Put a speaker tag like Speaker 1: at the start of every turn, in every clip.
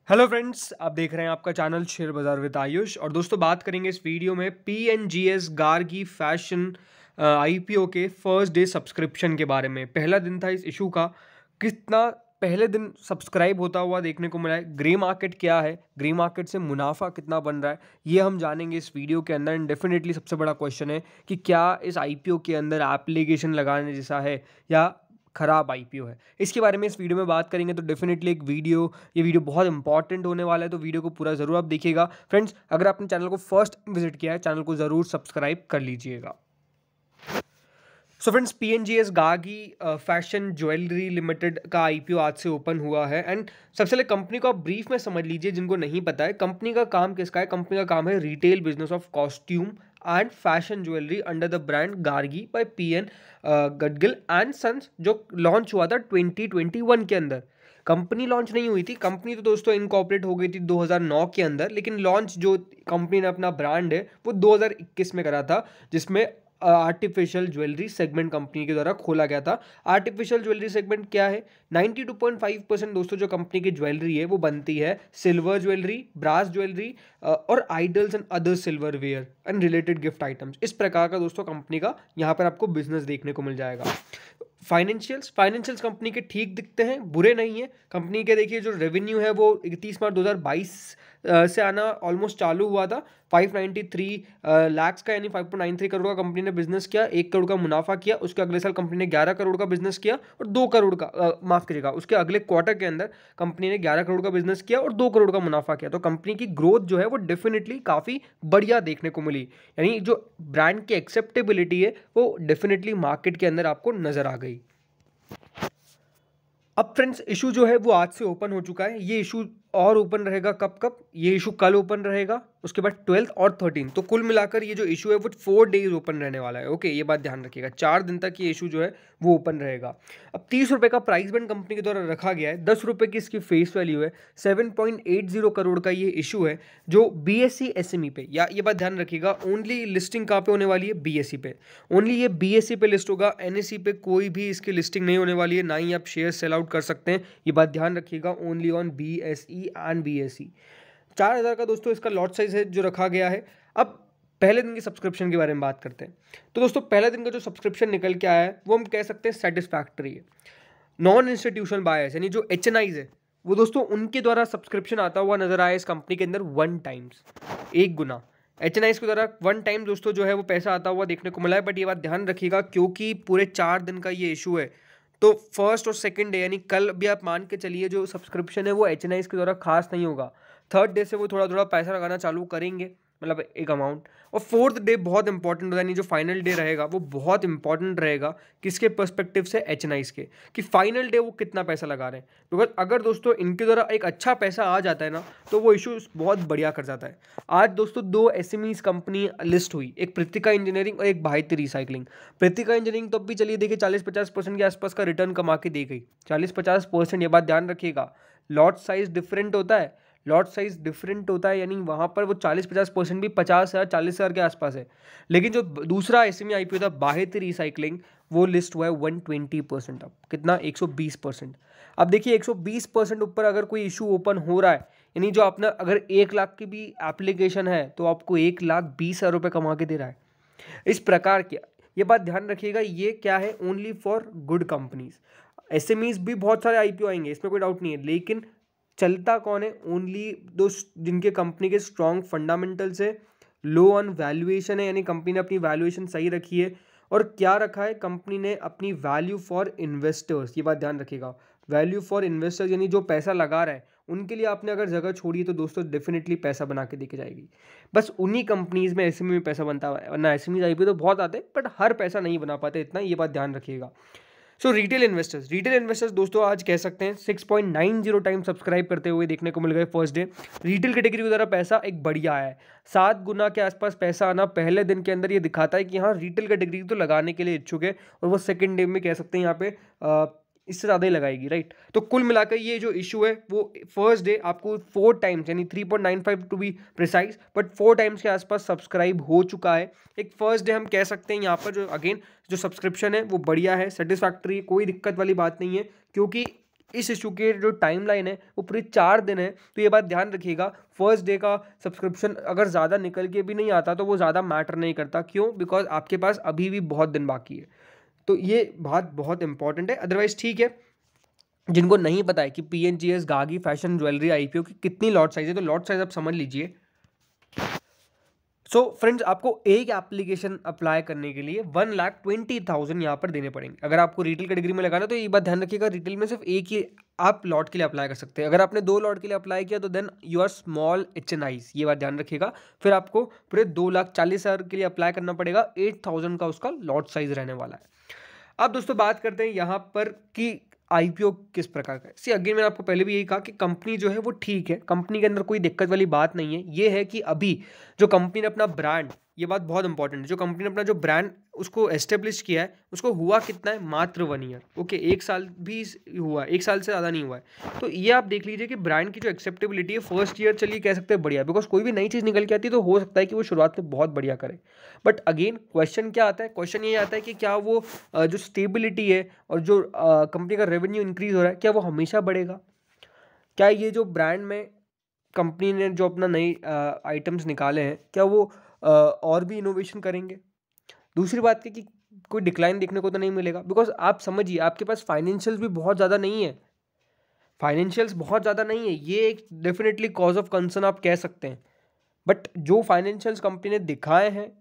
Speaker 1: Hello friends, आप देख रहे हैं आपका चैनल शेयर बाजार विद आयुष। और दोस्तों, बात करेंगे इस वीडियो में पीएनजीएस गार्गी फैशन आईपीओ के फर्स्ट डे सब्सक्रिप्शन के बारे में। पहला दिन था इस इशू का, कितना पहले दिन सब्सक्राइब होता हुआ देखने को मिला है। ग्रे मार्केट क्या है, ग्रे मार्केट से मुनाफा कितना बन रहा है, ये हम जानेंगे इस वीडियो के अंदर। एंड डेफिनेटली सबसे बड़ा क्वेश्चन है कि क्या इस आईपीओ के अंदर एप्लीकेशन लगाने जैसा है या खराब आईपीओ है। इसके बारे में इस वीडियो में बात करेंगे। तो डेफिनेटली ये वीडियो बहुत इंपॉर्टेंट होने वाला है, तो वीडियो को पूरा जरूर आप देखिएगा। फ्रेंड्स, अगर आपने चैनल को फर्स्ट विजिट किया है, चैनल को जरूर सब्सक्राइब कर लीजिएगा। So friends, PNGS Gargi fashion jewellery limited का आईपीओ आज से ओपन हुआ है। एंड सबसे पहले कंपनी को आप ब्रीफ में समझ लीजिए, जिनको नहीं पता है कंपनी का काम किसका है। कंपनी का काम है retail business of costume and fashion jewellery under the brand Gargi by PN Gadgil and sons, जो लॉन्च हुआ था 2021 के अंदर। कंपनी लॉन्च नहीं हुई थी, कंपनी तो दोस्तों इनकॉर्पोरेट हो गई थी 2009 के अंदर, लेकिन लॉन्च जो कंपनी ने अपना ब्रांड है वो 2021 में करा था, जिसमें आर्टिफिशियल ज्वेलरी सेगमेंट कंपनी के द्वारा खोला गया था। आर्टिफिशियल ज्वेलरी सेगमेंट क्या है? 92.5% दोस्तों जो कंपनी की ज्वेलरी है वो बनती है सिल्वर ज्वेलरी, ब्रास ज्वेलरी और idols and other silverware and related gift items. इस प्रकार का दोस्तों कंपनी का यहाँ पर आपको बिजनेस देखने को मिल जाएगा। फाइनेंशियल्स कंपनी के ठीक दिखते हैं, बुरे नहीं है। कंपनी के देखिए जो रेवेन्यू है वो 31 मार्च 2022 से आना ऑलमोस्ट चालू हुआ था 593 लाख्स का, यानी 5.93 करोड़ का कंपनी ने बिजनेस किया। 1 करोड़ का मुनाफा किया। उसके अगले साल कंपनी ने 11 करोड़ का बिजनेस किया और 2 करोड़ का माफ करिएगा, उसके अगले क्वार्टर के अंदर कंपनी ने 11 करोड़ का बिजनेस किया और 2 करोड़ का मुनाफा किया। तो कंपनी की ग्रोथ जो है वो डेफिनेटली काफ़ी बढ़िया देखने को मिली, यानी जो ब्रांड की एक्सेप्टेबिलिटी है वो डेफिनेटली मार्केट के अंदर आपको नजर आ गई। अब फ्रेंड्स, इशू जो है वो आज से ओपन हो चुका है। ये इशू और ओपन रहेगा कब? ये इशू कल ओपन रहेगा, उसके बाद 12 और 13। तो कुल मिलाकर ये जो इशू है वो 4 डेज ओपन रहने वाला है। ओके, ये बात ध्यान रखिएगा, 4 दिन तक ये इशू जो है वो ओपन रहेगा। अब 30 रुपये का प्राइस बैंड कंपनी के द्वारा रखा गया है। 10 रुपये की इसकी फेस वैल्यू है। 7.80 करोड़ का ये इशू है जो बीएसई एसएमई पे, या ये बात ध्यान रखिएगा, ओनली लिस्टिंग कहाँ पे होने वाली है? बीएसई पे। ओनली ये बीएसई पे लिस्ट होगा, एनएसई पे कोई भी इसकी लिस्टिंग नहीं होने वाली है, ना ही आप शेयर सेल आउट कर सकते हैं। ये बात ध्यान रखिएगा, only on BSE and BSE. 4000 का दोस्तों इसका लॉट साइज है जो रखा गया है। अब पहले दिन की सब्सक्रिप्शन के बारे में बात करते हैं। तो दोस्तों, पहले दिन का जो सब्सक्रिप्शन निकल के आया है वो हम कह सकते हैं सेटिस्फैक्टरी है। नॉन इंस्टीट्यूशनल बायर्स यानी जो एचएनआईज है वो दोस्तों उनके द्वारा सब्सक्रिप्शन आता हुआ नजर आया इस कंपनी के अंदर 1 टाइम्स, 1 गुना। एचएनआईज के द्वारा 1 टाइम दोस्तों जो है वो पैसा आता हुआ देखने को मिला है। बट ये बात ध्यान रखिएगा, क्योंकि पूरे 4 दिन का ये इशू है, तो फर्स्ट और सेकंड डे यानी कल भी आप मान के चलिए जो सब्सक्रिप्शन है वो एचएनआईज के द्वारा खास नहीं होगा। थर्ड डे से वो थोड़ा थोड़ा पैसा लगाना चालू करेंगे, मतलब एक अमाउंट। और फोर्थ डे बहुत इंपॉर्टेंट होता है, यानी जो फाइनल डे रहेगा वो बहुत इंपॉर्टेंट रहेगा किसके पर्सपेक्टिव से? एचएनआईज के, कि फाइनल डे वो कितना पैसा लगा रहे हैं। बिकॉज अगर दोस्तों इनके द्वारा एक अच्छा पैसा आ जाता है ना, तो वो इशू बहुत बढ़िया कर जाता है। आज दोस्तों 2 एसएमईज कंपनी लिस्ट हुई, एक प्रीतिका इंजीनियरिंग और एक भारती रिसाइकलिंग। प्रीतिका इंजीनियरिंग तो भी चलिए देखिए 40-50% के आसपास का रिटर्न कमा के दे गई। 40-50%, ये बात ध्यान रखिएगा। लॉट साइज डिफरेंट होता है, यानी वहाँ पर वो 40-50% भी 50,000 40,000 के आसपास है। लेकिन जो दूसरा एसएमई आईपीओ था भारती रिसाइकलिंग, वो लिस्ट हुआ है 120%। अब कितना? 120%। अब देखिए 120% ऊपर अगर कोई इशू ओपन हो रहा है, यानी जो अपना अगर 1 लाख की भी एप्लीकेशन है तो आपको 1,20,000 रुपये कमा के दे रहा है। इस प्रकार की ये बात ध्यान रखिएगा। ये क्या है? Only for good companies. SMEs भी बहुत सारे आईपीओ आएंगे, इसमें कोई डाउट नहीं है, लेकिन चलता कौन है? ओनली दोस्त जिनके कंपनी के स्ट्रॉन्ग फंडामेंटल्स है, लो ऑन वैल्यूएशन है, यानी कंपनी ने अपनी वैल्यूएशन सही रखी है। और क्या रखा है? कंपनी ने अपनी वैल्यू फॉर इन्वेस्टर्स, ये बात ध्यान रखिएगा, वैल्यू फॉर इन्वेस्टर्स, यानी जो पैसा लगा रहा है उनके लिए आपने अगर जगह छोड़ी तो दोस्तों डेफिनेटली पैसा बना के देके जाएगी। बस उन्हीं कंपनीज में एसएमई में पैसा बनता है, वरना एसएमई आईपीओ तो बहुत आते हैं बट हर पैसा नहीं बना पाते इतना, ये बात ध्यान रखिएगा। सो रिटेल इन्वेस्टर्स दोस्तों आज कह सकते हैं 6.90 टाइम सब्सक्राइब करते हुए देखने को मिल गए फर्स्ट डे। रिटेल कैटेगरी के द्वारा पैसा एक बढ़िया है, 7 गुना के आसपास पैसा आना पहले दिन के अंदर। ये दिखाता है कि हाँ, रिटेल कैटेगरी तो लगाने के लिए इच्छुक है, और वो सेकंड डे में कह सकते हैं यहाँ पे इससे ज़्यादा ही लगाएगी, राइट। तो कुल मिलाकर ये जो इशू है वो फर्स्ट डे आपको 4 टाइम्स, यानी 3.95 to be precise, but 4 times के आसपास सब्सक्राइब हो चुका है। एक फर्स्ट डे हम कह सकते हैं यहाँ पर जो अगेन जो सब्सक्रिप्शन है वो बढ़िया है, सेटिस्फैक्ट्री, कोई दिक्कत वाली बात नहीं है, क्योंकि इस इशू के जो टाइमलाइन है वो पूरी 4 दिन है। तो ये बात ध्यान रखिएगा, फर्स्ट डे का सब्सक्रिप्शन अगर ज़्यादा निकल के भी नहीं आता तो वो ज़्यादा मैटर नहीं करता। क्यों? बिकॉज आपके पास अभी भी बहुत दिन बाकी है। तो ये बात बहुत इंपॉर्टेंट है। अदरवाइज ठीक है, जिनको नहीं पता है कि PNGS गागी फैशन ज्वेलरी IPO की कितनी लॉट साइज है, तो लॉट साइज आप समझ लीजिए। सो फ्रेंड्स, आपको एक एप्लीकेशन अप्लाई करने के लिए 1,20,000 यहाँ पर देने पड़ेंगे। अगर आपको रिटेल कैटेगरी में लगाना तो ये बात ध्यान रखिएगा, रिटेल में सिर्फ एक ही आप लॉट के लिए अप्लाई कर सकते हैं। अगर आपने 2 लॉट के लिए अप्लाई किया तो then you are small HNIs, ये बात ध्यान रखिएगा। फिर आपको पूरे 2,40,000 के लिए अप्लाई करना पड़ेगा, 8,000 का उसका लॉट साइज रहने वाला है। अब दोस्तों बात करते हैं यहाँ पर कि IPO किस प्रकार का है। सी अगेन मैंने आपको पहले भी यही कहा कि कंपनी जो है वो ठीक है, कंपनी के अंदर कोई दिक्कत वाली बात नहीं है। ये है कि अभी जो कंपनी ने अपना ब्रांड, ये बात बहुत इंपॉर्टेंट है, जो कंपनी ने अपना जो ब्रांड उसको एस्टेब्लिश किया है उसको हुआ कितना है, मात्र 1 ईयर। ओके, 1 साल भी हुआ, 1 साल से ज़्यादा नहीं हुआ है। तो ये आप देख लीजिए कि ब्रांड की जो एक्सेप्टेबिलिटी है फर्स्ट ईयर चलिए कह सकते हैं बढ़िया, बिकॉज कोई भी नई चीज़ निकल के आती है तो हो सकता है कि वो शुरुआत में बहुत बढ़िया करे। बट अगेन क्वेश्चन क्या आता है, क्वेश्चन ये आता है कि क्या वो जो स्टेबिलिटी है और जो कंपनी का रेवेन्यू इंक्रीज हो रहा है क्या वो हमेशा बढ़ेगा? क्या ये जो ब्रांड में कंपनी ने जो अपना नई आइटम्स निकाले हैं क्या वो और भी इनोवेशन करेंगे? दूसरी बात है कि कोई डिक्लाइन देखने को तो नहीं मिलेगा, बिकॉज आप समझिए आपके पास फाइनेंशियल्स भी बहुत ज़्यादा नहीं है, फाइनेंशियल्स बहुत ज़्यादा नहीं है। ये एक डेफिनेटली कॉज ऑफ कंसर्न आप कह सकते हैं। बट जो फाइनेंशियल्स कंपनी ने दिखाए हैं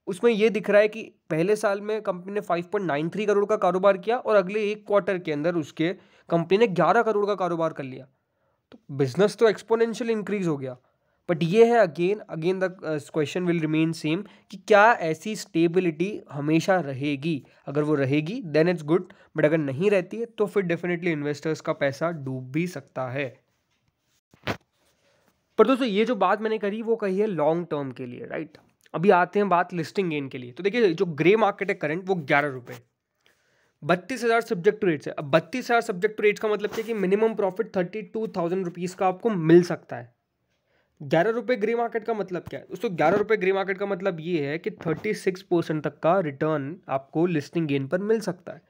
Speaker 1: उसमें ये दिख रहा है कि पहले साल में कंपनी ने 5.93 करोड़ का कारोबार किया और अगले एक क्वार्टर के अंदर उसके कंपनी ने 11 करोड़ का कारोबार कर लिया। तो बिजनेस तो एक्सपोनेंशियल इंक्रीज हो गया। बट ये है again the question will remain same कि क्या ऐसी स्टेबिलिटी हमेशा रहेगी? अगर वो रहेगी देन इट्स गुड, बट अगर नहीं रहती है तो फिर डेफिनेटली इन्वेस्टर्स का पैसा डूब भी सकता है। पर दोस्तों ये जो बात मैंने करी वो कही है लॉन्ग टर्म के लिए, राइट? अभी आते हैं बात लिस्टिंग गेन के लिए। तो देखिए जो ग्रे मार्केट है करंट वो 11 रुपये, 32,000 सब्जेक्ट टू रेट्स है। अब 32,000 सब्जेक्ट टू रेट्स का मतलब है कि मिनिमम प्रॉफिट 32,000 रुपीज़ का आपको मिल सकता है। 11 रुपये ग्रे मार्केट का मतलब क्या है दोस्तों? 11 रुपये ग्रे मार्केट का मतलब ये है कि 36% तक का रिटर्न आपको लिस्टिंग गेन पर मिल सकता है।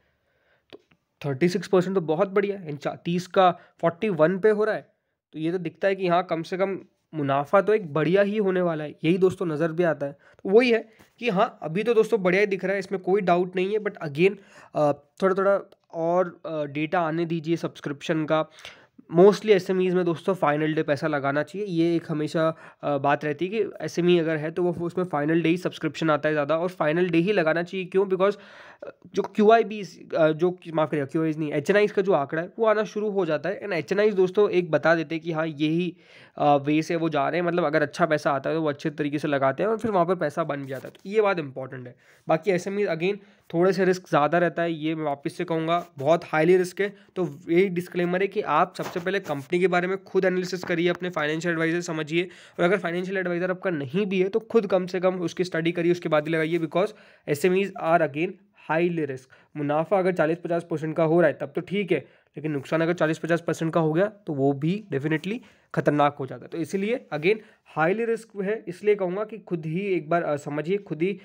Speaker 1: तो 36% तो बहुत बढ़िया है। 30 का 41 पे हो रहा है, तो ये तो दिखता है कि हाँ कम से कम मुनाफा तो एक बढ़िया ही होने वाला है। यही दोस्तों नज़र भी आता है। तो वही है कि हाँ अभी तो दोस्तों बढ़िया ही दिख रहा है, इसमें कोई डाउट नहीं है। बट अगेन थोड़ा थोड़ा और डेटा आने दीजिए सब्सक्रिप्शन का। मोस्टली SMEs में दोस्तों फाइनल डे पैसा लगाना चाहिए। ये एक हमेशा बात रहती है कि SME अगर है तो वो उसमें फाइनल डे ही सब्सक्रिप्शन आता है ज़्यादा, और फाइनल डे ही लगाना चाहिए। क्यों? बिकॉज जो QIBs जो माफ़ करिए QIBs नहीं, HNIs का जो आंकड़ा है वो आना शुरू हो जाता है। एंड HNIs दोस्तों एक बता देते हैं कि हाँ यही वे से वो जा रहे हैं, मतलब अगर अच्छा पैसा आता है तो वो अच्छे तरीके से लगाते हैं और फिर वहाँ पर पैसा बन जाता है। तो ये बात इंपॉर्टेंट है। बाकी SMEs अगेन थोड़े से रिस्क ज़्यादा रहता है, ये मैं वापस से कहूँगा बहुत हाईली रिस्क है। तो यही डिस्क्लेमर है कि आप सबसे पहले कंपनी के बारे में खुद एनालिसिस करिए, अपने फाइनेंशियल एडवाइजर समझिए, और अगर फाइनेंशियल एडवाइजर आपका नहीं भी है तो खुद कम से कम उसकी स्टडी करिए, उसके बाद ही लगाइए। Because SMEs are again highly risk. मुनाफा अगर 40-50% का हो रहा है तब तो ठीक है, लेकिन नुकसान अगर 40-50% का हो गया तो वो भी डेफिनेटली खतरनाक हो जाता है। तो इसीलिए अगेन हाईली रिस्क है, इसलिए कहूँगा कि खुद ही एक बार समझिए, खुद ही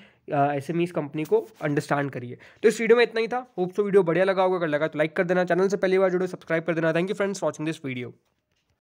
Speaker 1: SMEs कंपनी को अंडरस्टैंड करिए। तो इस वीडियो में इतना ही था। होप सो वीडियो बढ़िया लगा होगा, अगर लगा तो लाइक कर देना, चैनल से पहली बार जुड़े सब्सक्राइब कर देना। Thank you friends watching this video.